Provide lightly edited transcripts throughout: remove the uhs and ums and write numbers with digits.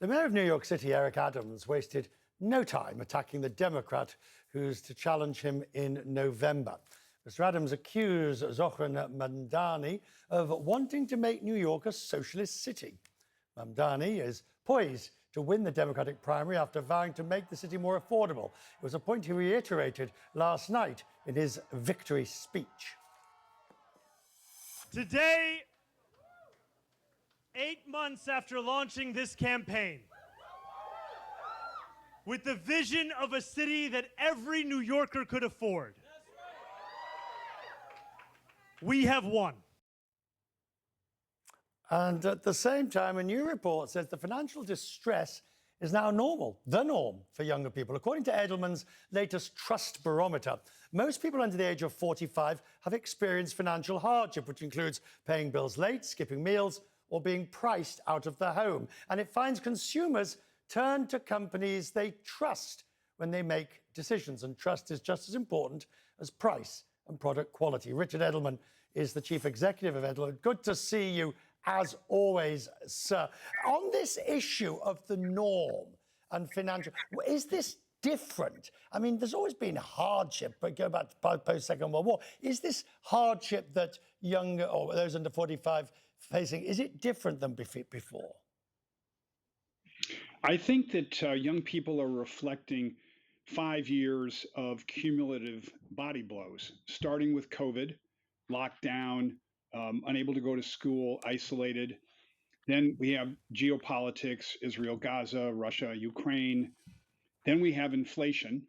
The mayor of New York City, Eric Adams, wasted no time attacking the Democrat who's to challenge him in November. Mr. Adams accused Zohran Mamdani of wanting to make New York a socialist city. Mamdani is poised to win the Democratic primary after vowing to make the city more affordable. It was a point he reiterated last night in his victory speech. Today, 8 months after launching this campaign, with the vision of a city that every New Yorker could afford, we have won. And at the same time, a new report says the financial distress is now normal, the norm for younger people. According to Edelman's latest trust barometer, most people under the age of 45 have experienced financial hardship, which includes paying bills late, skipping meals, or being priced out of the home. And it finds consumers turn to companies they trust when they make decisions. And trust is just as important as price and product quality. Richard Edelman is the chief executive of Edelman. Good to see you, as always, sir. On this issue of the norm and financial, is this different? I mean, there's always been hardship, but go back to post-Second World War. Is this hardship that younger or those under 45 facing, is it different than before? I think that young people are reflecting 5 years of cumulative body blows, starting with COVID, lockdown, unable to go to school, isolated. Then we have geopolitics, Israel, Gaza, Russia, Ukraine. Then we have inflation.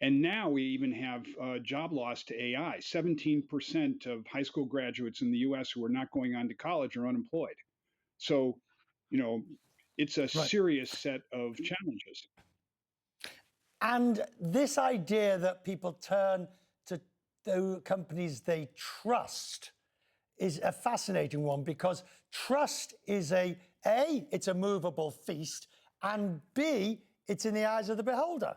And now we even have job loss to AI. 17% of high school graduates in the US who are not going on to college are unemployed. So, it's a serious set of challenges. And this idea that people turn to the companies they trust is a fascinating one, because trust is it's a movable feast, and B, it's in the eyes of the beholder.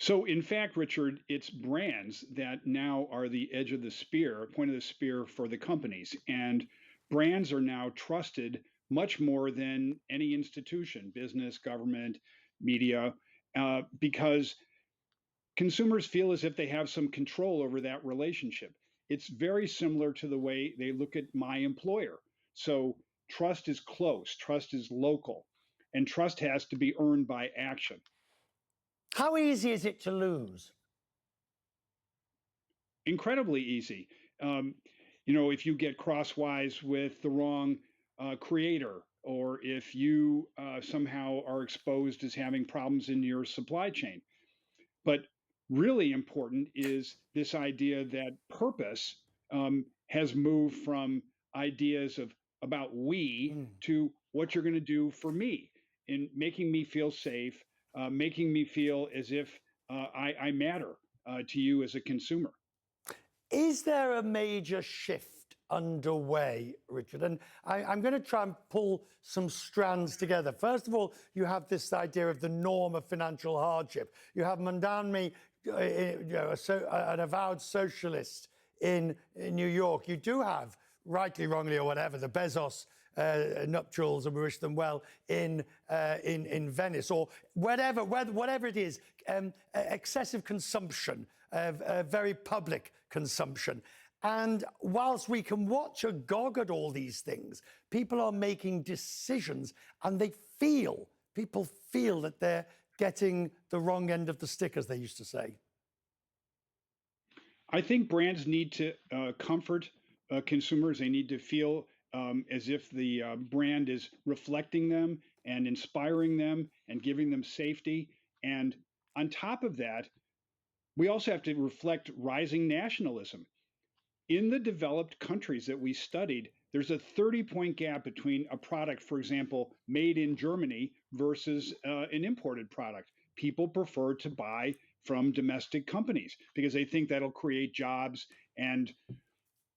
So in fact, Richard, it's brands that now are the edge of the spear, point of the spear for the companies. And brands are now trusted much more than any institution, business, government, media, because consumers feel as if they have some control over that relationship. It's very similar to the way they look at my employer. So trust is close, trust is local, and trust has to be earned by action. How easy is it to lose? Incredibly easy. If you get crosswise with the wrong creator, or if you somehow are exposed as having problems in your supply chain. But really important is this idea that purpose has moved from ideas about we to what you're going to do for me, in making me feel safe, making me feel as if I matter to you as a consumer. Is there a major shift underway, Richard? And I'm going to try and pull some strands together. First of all, you have this idea of the norm of financial hardship. You have Mamdani, an avowed socialist in New York. You do have, rightly, wrongly, or whatever, the Bezos nuptials, and we wish them well, in Venice, or whatever it is, excessive consumption, very public consumption. And whilst we can watch agog at all these things, people are making decisions, and people feel that they're getting the wrong end of the stick, as they used to say. I think brands need to comfort consumers. They need to feel as if the brand is reflecting them and inspiring them and giving them safety. And on top of that, we also have to reflect rising nationalism. In the developed countries that we studied, there's a 30-point gap between a product, for example, made in Germany versus an imported product. People prefer to buy from domestic companies because they think that'll create jobs. And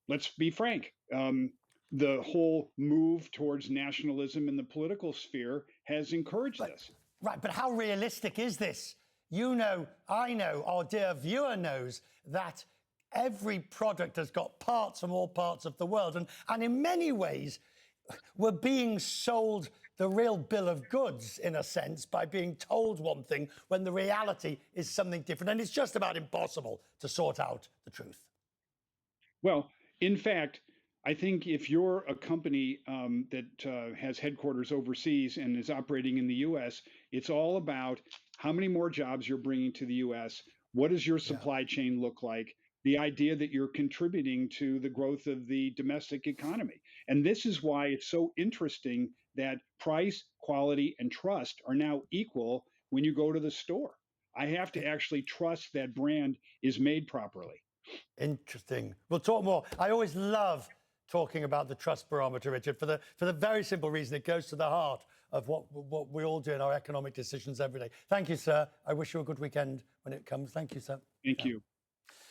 let's be frank, the whole move towards nationalism in the political sphere has encouraged this. Right, but how realistic is this? You know, I know, our dear viewer knows that every product has got parts from all parts of the world. And in many ways, we're being sold the real bill of goods, in a sense, by being told one thing when the reality is something different. And it's just about impossible to sort out the truth. Well, in fact, I think if you're a company that has headquarters overseas and is operating in the US, it's all about how many more jobs you're bringing to the US. What does your Yeah. supply chain look like? The idea that you're contributing to the growth of the domestic economy. And this is why it's so interesting that price, quality, and trust are now equal when you go to the store. I have to actually trust that brand is made properly. Interesting. We'll talk more. I always love talking about the trust barometer, Richard, for the very simple reason it goes to the heart of what we all do in our economic decisions every day. Thank you, sir. I wish you a good weekend when it comes. Thank you, sir. Thank you.